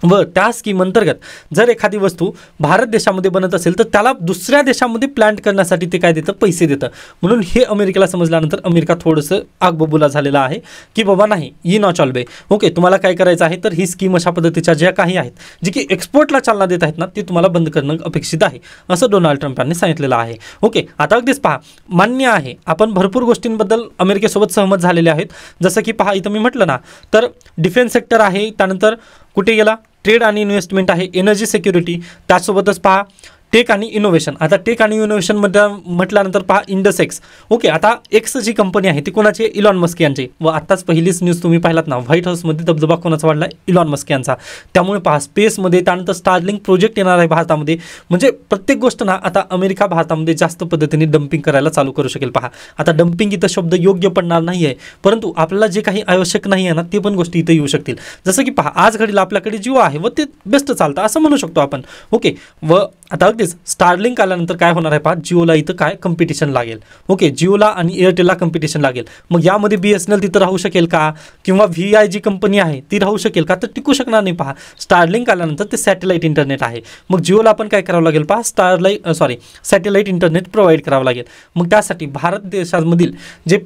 व त्या स्कीम अंतर्गत जर एखादी वस्तू भारत देशामध्ये बनत असेल तर त्याला दुसऱ्या देशामध्ये प्लांट करण्यासाठी ते काय देतं, पैसे देतं. म्हणून हे अमेरिकेला समजल्यानंतर अमेरिका थोडंसं आगबबुला झालेला आहे की बाबा नाही, ही नॉट ऑलवे. ओके, तुम्हाला काय करायचं आहे तर ही स्कीम अशा पद्धतीच्या ज्या काही आहेत जी की एक्सपोर्टला चालना देत आहेत ना, ती तुम्हाला बंद करणं अपेक्षित आहे, असं डोनाल्ड ट्रम्प यांनी सांगितलेलं आहे. ओके, आता अगदीच पहा, मान्य आहे आपण भरपूर गोष्टींबद्दल अमेरिकेसोबत सहमत झालेले आहेत. जसं की पहा, इथं मी म्हटलं ना, तर डिफेन्स सेक्टर आहे, त्यानंतर कुठे गेला ट्रेड आणि इन्व्हेस्टमेंट आहे, एनर्जी सिक्युरिटी, त्यासोबतच पहा टेक आणि इनोव्हेशन. आता टेक आणि इनोव्हेशनमध्ये म्हटल्यानंतर पहा इंडसएक्स. ओके, आता एक्स जी कंपनी आहे ती कोणाची, इलॉन मस्क यांची. व आत्ताच पहिलीच न्यूज तुम्ही पाहिलात ना, व्हाईट हाऊसमध्ये दबदबा कोणाचा वाढला, इलॉन मस्क यांचा. त्यामुळे पहा स्पेसमध्ये, त्यानंतर स्टारलिंक प्रोजेक्ट येणार आहे भारतामध्ये. म्हणजे प्रत्येक गोष्ट ना आता अमेरिका भारतामध्ये जास्त पद्धतीने डम्पिंग करायला चालू करू शकेल. पहा आता डम्पिंग इथं शब्द योग्य पडणार नाही आहे, परंतु आपल्याला जे काही आवश्यक नाही आहे ना, ते पण गोष्टी इथं येऊ शकतील. जसं की पहा, आज घडीला आपल्याकडे जिओ आहे व ते बेस्ट चालतं असं म्हणू शकतो आपण. ओके, व आता अगदीच स्टारलिंक आल्यानंतर काय होणार आहे पहा, जिओला इथं काय कम्पिटिशन लागेल. ओके, जिओला आणि एअरटेलला कम्पिटिशन लागेल. मग यामध्ये BSNL तिथं राहू शकेल का, किंवा VI जी कंपनी आहे ती राहू शकेल का, तर टिकू शकणार नाही. पहा स्टारलिंक आल्यानंतर ते सॅटेलाईट इंटरनेट आहे. मग जिओला आपण काय करावं लागेल पहा, सॅटेलाईट इंटरनेट प्रोव्हाइड करावं लागेल. मग त्यासाठी भारत देशामधील जे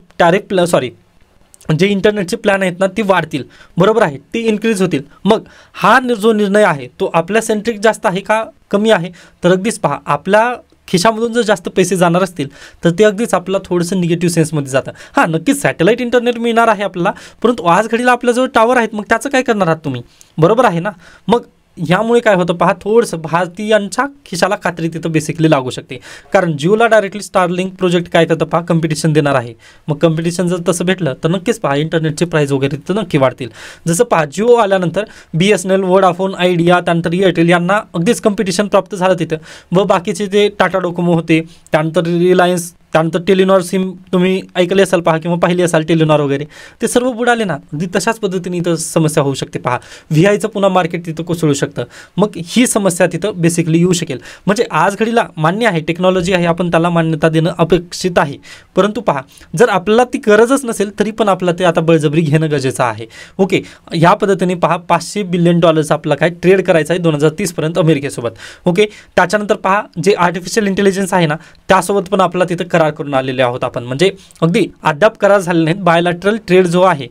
जे इंटरनेटचे प्लॅन आहेत ना, ती वाढतील, बरोबर आहे, ती इन्क्रीज होतील. मग हा जो निर्णय आहे तो आपल्या सेंट्रिक जास्त आहे का कमी आहे, तर अगदीच पहा आपल्या खिशामधून जर जास्त पैसे जाणार असतील तर ते अगदीच आपल्याला थोडंसं निगेटिव्ह सेन्समध्ये जातं. हां, नक्कीच सॅटेलाईट इंटरनेट मिळणार आहे आपल्याला, परंतु आज घडीला आपल्याजवळ टावर आहेत, मग त्याचं काय करणार आहात तुम्ही, बरोबर आहे ना. मग यामुळे काय होतं पहा, थोडंसं भारतीयांच्या खिशाला कात्री तिथं बेसिकली लागू शकते. कारण जिओला डायरेक्टली स्टारलिंक प्रोजेक्ट काय करतं पहा, कम्पिटिशन देणार आहे. मग कम्पिटिशन जर तसं भेटलं तर नक्कीच पहा इंटरनेटचे प्राईस वगैरे तिथं नक्की वाढतील. जसं पहा जिओ आल्यानंतर BSNL, वोडाफोन, आयडिया, त्यानंतर एअरटेल यांना अगदीच कम्पिटिशन प्राप्त झालं तिथं. व बाकीचे जे टाटा डोकोमो होते, त्यानंतर रिलायन्स, त्यानंतर टेलिनॉर सिम तुम्ही ऐकले असाल पहा किंवा पाहिली असाल टेलिनॉर वगैरे, ते सर्व बुडाले ना. अगदी तशाच पद्धतीने इथं समस्या होऊ शकते. पहा VIचं पुन्हा मार्केट तिथं कोसळू शकतं. मग ही समस्या तिथं बेसिकली येऊ शकेल. म्हणजे आज घडीला मान्य आहे टेक्नॉलॉजी आहे, आपण त्याला मान्यता देणं अपेक्षित आहे, परंतु पहा जर आपल्याला ती गरजच नसेल तरी पण आपल्याला ते आता बळजबरी घेणं गरजेचं आहे. ओके, ह्या पद्धतीने पहा $500 बिलियन आपला काय ट्रेड करायचा आहे 2030 पर्यंत अमेरिकेसोबत. ओके, त्याच्यानंतर पहा जे आर्टिफिशियल इंटेलिजन्स आहे ना, त्यासोबत पण आपला तिथं करार करून आलेले आहोत आपण. म्हणजे अगदी अद्याप करार झाले नाहीत. बायलॅटरल ट्रेड जो आहे,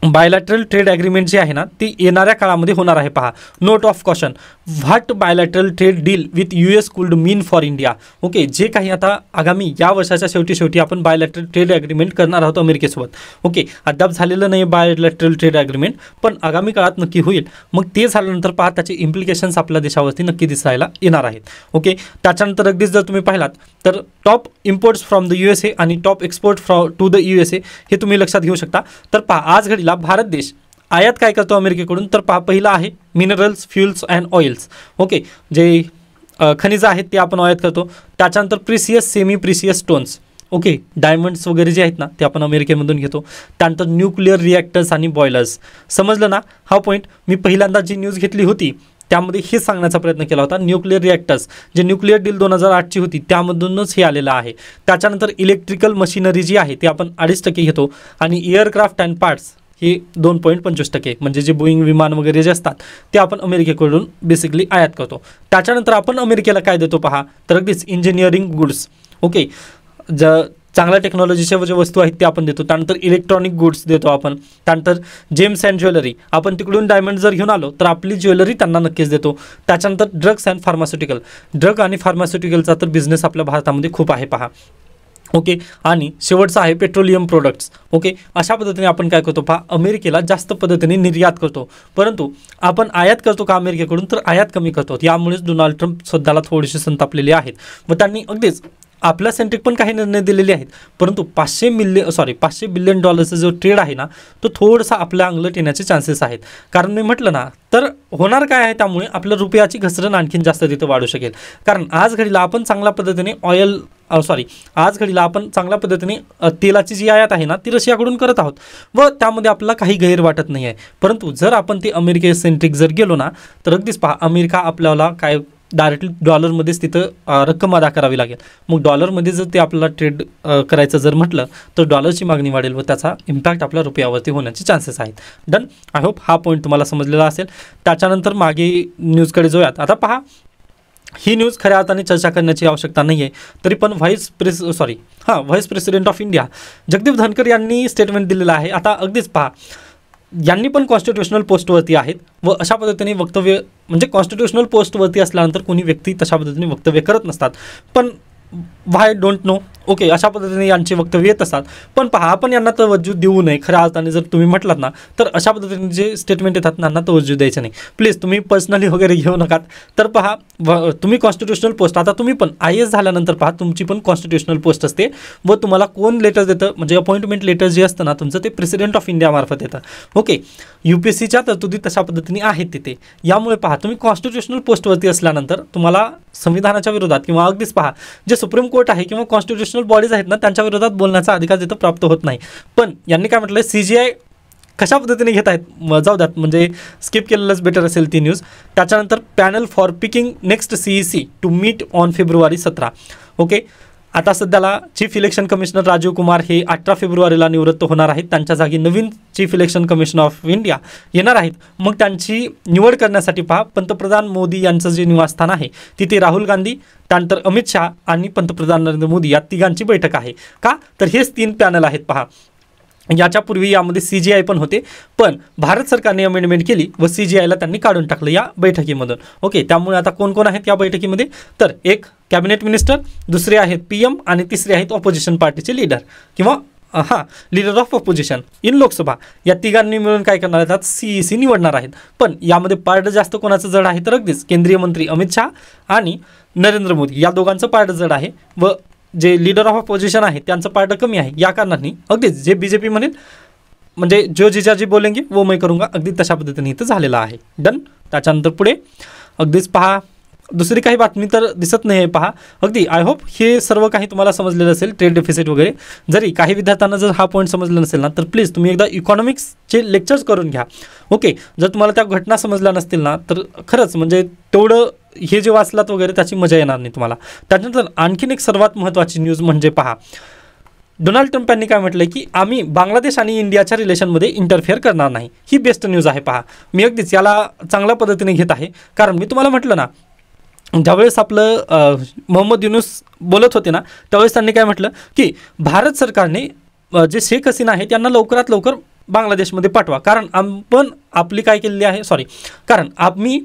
बायलॅटरल ट्रेड ॲग्रीमेंट जी आहे ना, ती येणाऱ्या काळामध्ये होणार आहे. पहा note of caution, what bilateral trade deal with US cooled mean for India. Okay, जे काही आता आगामी या वर्षाच्या शेवटी आपण बायलॅटरल ट्रेड ॲग्रीमेंट करणार आहोत अमेरिकेसोबत. ओके, अद्याप झालेलं नाही बायलॅटरल ट्रेड ॲग्रीमेंट, पण आगामी काळात नक्की होईल. मग ते झाल्यानंतर पहा त्याचे इम्प्लिकेशन्स आपल्या देशावरती नक्की दिसायला येणार आहेत. ओके, त्याच्यानंतर अगदीच जर तुम्ही पाहिलात तर top imports from the USA आणि top export to the USA हे तुम्ही लक्षात घेऊ शकता. तर पहा आज घडीला भारत देश आयात काय करतो अमेरिकेकडून, तर पहा पहिला आहे minerals, fuels and oils. Okay, जे खनिजं आहेत ते आपण आयात करतो. त्याच्यानंतर precious, semi precious stones, okay, diamonds वगैरे जे आहेत ना ते आपण अमेरिकेमधून घेतो. त्यानंतर न्यूक्लिअर रिॲक्टर्स आणि बॉयलर्स. समजलं ना हा पॉईंट. मी पहिल्यांदा जी न्यूज घेतली होती त्यामध्ये हे सांगण्याचा प्रयत्न केला होता. न्यूक्लिअर रिॲक्टर्स जे न्यूक्लिअर डील 2008ची होती त्यामधूनच हे आलेलं आहे. त्याच्यानंतर इलेक्ट्रिकल मशिनरी जी आहे ते आपण 2.5% घेतो आणि एअरक्राफ्ट अँड पार्ट्स हे 2.25%, म्हणजे जे बोईंग विमान वगैरे जे असतात ते आपण अमेरिकेकडून बेसिकली आयात करतो. त्याच्यानंतर आपण अमेरिकेला काय देतो पहा, तर अगदीच इंजिनिअरिंग गुड्स. ओके, चांगल्या टेक्नॉलॉजीच्या जे वस्तू आहेत ते आपण देतो. त्यानंतर इलेक्ट्रॉनिक गुड्स देतो आपण. त्यानंतर जेम्स अँड ज्वेलरी, आपण तिकडून डायमंड जर घेऊन आलो तर आपली ज्वेलरी त्यांना नक्कीच देतो. त्याच्यानंतर ड्रग्स अँड फार्मास्युटिकल, ड्रग आणि फार्मास्युटिकलचा तर बिझनेस आपल्या भारतामध्ये खूप आहे पहा. ओके, आणि शेवटचं आहे पेट्रोलियम प्रोडक्ट्स. ओके, अशा पद्धतीने आपण काय करतो पहा, अमेरिकेला जास्त पद्धतीने निर्यात करतो, परंतु आपण आयात करतो का अमेरिकेकडून, तर आयात कमी करतो. यामुळेच डोनाल्ड ट्रम्प सध्याला थोडेसे संतापलेले आहेत व त्यांनी अगदीच आपल्या सेंट्रिक पण काही निर्णय दिलेले आहेत, परंतु 500 बिलियन डॉलरचा जो ट्रेड आहे ना, तो थोडासा आपल्या अंगलट येण्याचे चान्सेस आहेत. कारण मी म्हटलं ना, तर होणार काय आहे, त्यामुळे आपल्या रुपयाची घसरण आणखीन जास्त तिथं वाढू शकेल. कारण आज घडीला आपण चांगल्या पद्धतीने आज घडीला आपण चांगल्या पद्धतीने तेलाची जी आयात आहे ना, ती रशियाकडून करत आहोत व त्यामध्ये आपल्याला काही गैर वाटत नाही आहे. परंतु जर आपण ते अमेरिके सेंट्रिक जर गेलो ना, तर अगदीच पहा, अमेरिका आपल्याला काय डायरेक्टली डॉलरमध्येच तिथं रक्कम अदा करावी लागेल. मग डॉलरमध्ये जर ते आपल्याला ट्रेड करायचं जर म्हटलं तर डॉलरची मागणी वाढेल व त्याचा इम्पॅक्ट आपल्या रुपयावरती होण्याचे चान्सेस आहेत. डन, आय होप हा पॉईंट तुम्हाला समजलेला असेल. त्याच्यानंतर मागे न्यूजकडे जाऊयात. आता पहा, ही न्यूज खऱ्या अर्थाने चर्चा करण्याची आवश्यकता नाही आहे, तरी पण vice president of India Jagdeep Dhankhar यांनी स्टेटमेंट दिलेलं आहे. आता अगदीच पहा, यांनी पण कॉन्स्टिट्युशनल पोस्टवरती आहेत व अशा पद्धतीने वक्तव्य, म्हणजे कॉन्स्टिट्युशनल पोस्टवरती असल्यानंतर कोणी व्यक्ती तशा पद्धतीने वक्तव्य करत नसतात, पण व्हाय डोंट नो. ओके, अशा पद्धतीने यांची वक्तव्य येत असतात. पण पहा, आपण यांना तवज्जो देऊ नये. खऱ्या अर्थाने जर तुम्ही म्हटलात ना, तर अशा पद्धतीने जे स्टेटमेंट येतात यांना तवज्जो द्यायचं नाही. प्लीज तुम्ही पर्सनली वगैरे घेऊ नका. तर पहा, तुम्ही कॉन्स्टिट्युशनल पोस्ट, आता तुम्ही पण IAS झाल्यानंतर पहा, तुमची पण कॉन्स्टिट्युशनल पोस्ट असते व तुम्हाला कोण लेटर देतं, म्हणजे अपॉइंटमेंट लेटर जे असतं ना तुमचं, ते प्रेसिडेंट ऑफ इंडिया मार्फत येतं. ओके, UPSCच्या तरतुदी तशा पद्धतीने आहेत तिथे. यामुळे पहा, तुम्ही कॉन्स्टिट्युशनल पोस्टवरती असल्यानंतर तुम्हाला संविधानाच्या विरोधात किंवा अगदीच पहा, जे सुप्रीम कोर्ट आहे किंवा कॉन्स्टिट्युशनल बॉडीज आहेत ना, त्यांच्या विरोधात बोलण्याचा अधिकार तिथं प्राप्त होत नाही. पण यांनी काय म्हटलं, CGI कशा पद्धतीने घेत आहेत, जाऊ द्यात, म्हणजे स्किप केलेलंच बेटर असेल ती न्यूज. त्याच्यानंतर panel for picking next CEC to meet on February 17. Okay, आता सध्याला chief election commissioner Rajiv Kumar हे 18 फेब्रुवारीला निवृत्त होणार आहेत. त्यांच्या जागी नवीन chief election commissioner of India येणार आहेत. मग त्यांची निवड करण्यासाठी पहा, पंतप्रधान मोदी यांचं जे निवासस्थान आहे तिथे राहुल गांधी, त्यानंतर अमित शहा आणि पंतप्रधान नरेंद्र मोदी या तिघांची बैठक आहे. का, तर हेच 3 पॅनल आहेत पहा. याच्यापूर्वी यामध्ये CGI पण होते, पण भारत सरकारने अमेंडमेंट केली व CGIला त्यांनी काढून टाकलं या बैठकीमधून. ओके, त्यामुळे आता कोण कोण आहेत या बैठकीमध्ये, तर एक कॅबिनेट मिनिस्टर, दुसरे आहेत PM आणि तिसरे आहेत ऑपोजिशन पार्टीचे लीडर किंवा leader of opposition in Lok Sabha. या तिघांनी मिळून काय करणार आहेत, CEC निवडणार आहेत. पण यामध्ये पारडं जास्त कोणाचं जड आहे, तर अगदीच केंद्रीय मंत्री अमित शहा आणि नरेंद्र मोदी या दोघांचं पारडं जड आहे व जे लीडर ऑफ अपोजिशन आहे त्यांचं पार्ट कमी आहे. या कारणाने अगदीच जे BJP म्हणेल, म्हणजे जो जिजाजी बोलेंगे वो मैं करूंगा, अगदी तशा पद्धतीने इथं झालेलं आहे. डन. त्याच्यानंतर पुढे अगदीच पहा, दुसरी काही बातमी तर दिसत नाही आहे पहा. अगदी आय होप हे सर्व काही तुम्हाला समजलेलं असेल, ट्रेड डेफिसिट वगैरे. जरी काही विद्यार्थ्यांना जर हा पॉईंट समजला नसेल ना, तर प्लीज तुम्ही एकदा इकॉनॉमिक्सचे लेक्चर्स करून घ्या. ओके, जर तुम्हाला त्या घटना समजल्या नसतील ना, तर खरंच म्हणजे तेवढं हे जे वाचलात वगैरे त्याची मजा येणार नाही तुम्हाला. त्यानंतर आणखीन एक सर्वात महत्त्वाची न्यूज म्हणजे पहा, डोनाल्ड ट्रम्प यांनी काय म्हटलं की आम्ही बांगलादेश आणि इंडियाच्या रिलेशनमध्ये इंटरफेअर करणार नाही. ही बेस्ट न्यूज आहे पहा. मी अगदीच याला चांगल्या पद्धतीने घेत आहे, कारण मी तुम्हाला म्हटलं ना, ज्यावेळेस आपलं मोहम्मद युनूस बोलत होते ना, त्यावेळेस त्यांनी काय म्हटलं की भारत सरकारने जे शेख हसीना आहेत त्यांना लवकरात लवकर बांगलादेशमध्ये पाठवा, कारण आपण आपली काय केलेली आहे, कारण आम्ही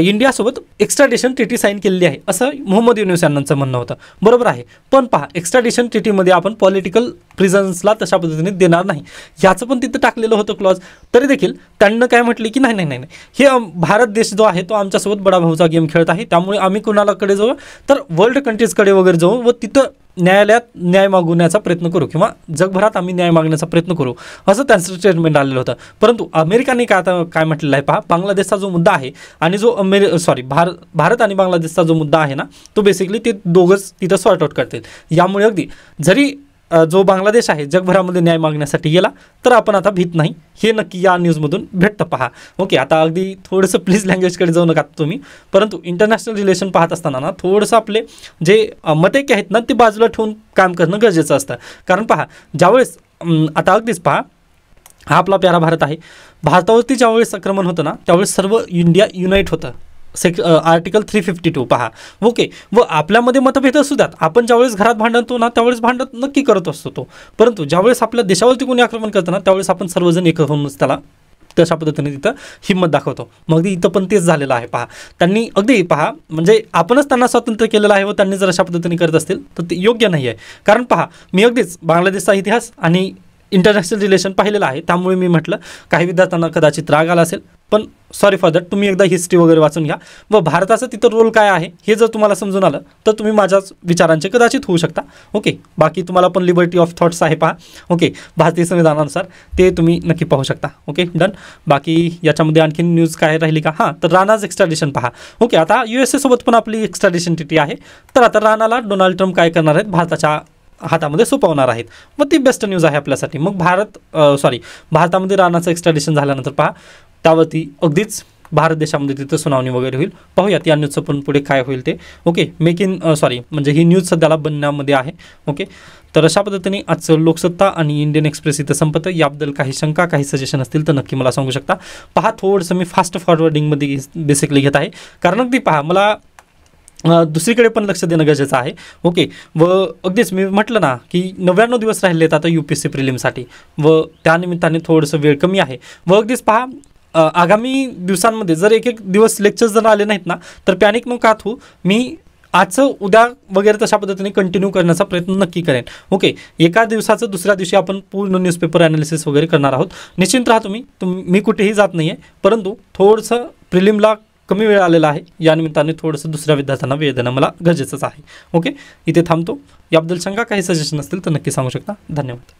इंडियासोबत एक्स्ट्राडिशन ट्रिटी साईन केलेली आहे, असं मोहम्मद युनूस यांचं म्हणणं होतं. बरोबर आहे, पण पहा, एक्स्ट्राडिशन ट्रिटीमध्ये आपण पॉलिटिकल प्रिझन्सला तशा पद्धतीने देणार नाही, ह्याचं पण तिथं टाकलेलं होतं क्लॉज. तरी देखील त्यांना काय म्हटले की नाही, हे भारत देश जो आहे तो आमच्यासोबत बडा भाऊचा गेम खेळत आहे, त्यामुळे आम्ही कुणालाकडे जाऊ, तर वर्ल्ड कंट्रीजकडे वगैरे जाऊ व तिथं न्यायालयात न्याय मागवण्याचा प्रयत्न करू किंवा जगभरात आम्ही न्याय मागण्याचा प्रयत्न करू, असं त्यांचं स्टेटमेंट आलेलं होतं. परंतु अमेरिकाने काय म्हटलेलं आहे पहा, बांगलादेशचा जो मुद्दा आहे आणि जो भारत आणि बांगलादेशचा जो मुद्दा आहे ना, तो बेसिकली ते दोघंच तिथं सॉर्ट आउट करतील. यामुळे अगदी जरी जो बांगलादेश आहे जगभरामध्ये न्याय मागण्यासाठी गेला तर आपण आता भीत नाही, हे नक्की या न्यूजमधून भेटतं पहा. ओके, आता अगदी थोडंसं प्लीज लँग्वेजकडे जाऊ नका तुम्ही, परंतु इंटरनॅशनल रिलेशन पाहत असताना ना थोडंसं आपले जे मते आहेत ना ते बाजूला ठेवून काम करणं गरजेचं असतं. कारण पहा, ज्यावेळेस आता अगदीच पहा, हा आपला प्यारा भारत आहे, भारतावरती ज्यावेळेस आक्रमण होतं ना त्यावेळेस सर्व इंडिया युनाईट होतं. आर्टिकल 352 पहा. ओके. व आपल्यामध्ये मतभेद असू द्यात, आपण ज्यावेळेस घरात भांडतो ना त्यावेळेस भांडण नक्की करत असतो तो, परंतु ज्यावेळेस आपल्या देशावरती कोणी आक्रमण करतं ना त्यावेळेस आपण सर्वजण एक होऊनच त्याला तशा पद्धतीने तिथं हिंमत दाखवतो. मग इथं पण तेच झालेलं आहे. पहा, त्यांनी अगदी पहा म्हणजे आपणच त्यांना स्वातंत्र्य केलेलं आहे व त्यांनी जर अशा पद्धतीने करत असतील तर ते योग्य नाही आहे. कारण पहा, मी अगदीच बांगलादेशचा इतिहास आणि इंटरनॅशनल रिलेशन पाहिलेलं आहे, त्यामुळे मी म्हटलं काही विद्यार्थ्यांना कदाचित राग आला असेल, पण सॉरी फॉर दॅट. तुम्ही एकदा हिस्ट्री वगैरे वाचून घ्या व भारताचं तिथं रोल काय आहे हे जर तुम्हाला समजून आलं तर तुम्ही माझ्याच विचारांचे कदाचित होऊ शकता. ओके. बाकी तुम्हाला पण लिबर्टी ऑफ थॉट्स आहे पहा. ओके. भारतीय संविधानानुसार ते तुम्ही नक्की पाहू शकता. Okay, done. बाकी याच्यामध्ये आणखीन न्यूज काय राहिली का? हां, तर राणाज एक्स्ट्रॅडिशन पहा. ओके, आता USA सोबत पण आपली एक्स्ट्रॅडिशन ट्रिटी आहे. तर आता राणाला डोनाल्ड ट्रम्प काय करणार आहेत, भारताच्या हातामध्ये सोपवणार आहेत व ती बेस्ट न्यूज आहे आपल्यासाठी. मग भारतामध्ये राणाचं एक्स्ट्रॅडिशन झाल्यानंतर पहा त्यावरती अगदीच भारत देशामध्ये तिथं सुनावणी वगैरे होईल. पाहूयात या न्यूजचं पण पुढे काय होईल ते. ओके. म्हणजे ही न्यूज सध्याला बनण्यामध्ये आहे. ओके. तर अशा पद्धतीने आजचं लोकसत्ता आणि इंडियन एक्सप्रेस इथं संपतं. याबद्दल काही शंका काही सजेशन असतील तर नक्की मला सांगू शकता. पहा, थोडंसं मी फास्ट फॉरवर्डिंगमध्ये बेसिकली घेत आहे, कारण अगदी पहा मला दुसरीकडे पण लक्ष देणं गरजेचं आहे. ओके. व अगदीच मी म्हटलं ना की 99 दिवस राहिले आहेत आता UPSC प्रिलिमसाठी व त्यानिमित्ताने थोडंसं वेळ कमी आहे. व अगदीच पहा आगामी दिवसांमध्ये जर एक दिवस लेक्चर्स जर आले नाहीत ना तर पॅनिक नका होऊ. मी आजचं उद्या वगैरे तशा पद्धतीने कंटिन्यू करण्याचा प्रयत्न नक्की करेन. ओके. एका दिवसाचं दुसऱ्या दिवशी आपण पूर्ण न्यूजपेपर ॲनालिसिस वगैरे करणार आहोत. निश्चिंत राहा तुम्ही. मी कुठेही जात नाही आहे, परंतु थोडंसं प्रिलिमला कमी वेळ आलेला आहे, या निमित्ताने थोडंसं दुसऱ्या विद्यार्थ्यांना वेळ देणं मला गरजेचंच आहे. ओके. इथे थांबतो. याबद्दल शंका काही सजेशन असतील तर नक्की सांगू शकता. धन्यवाद.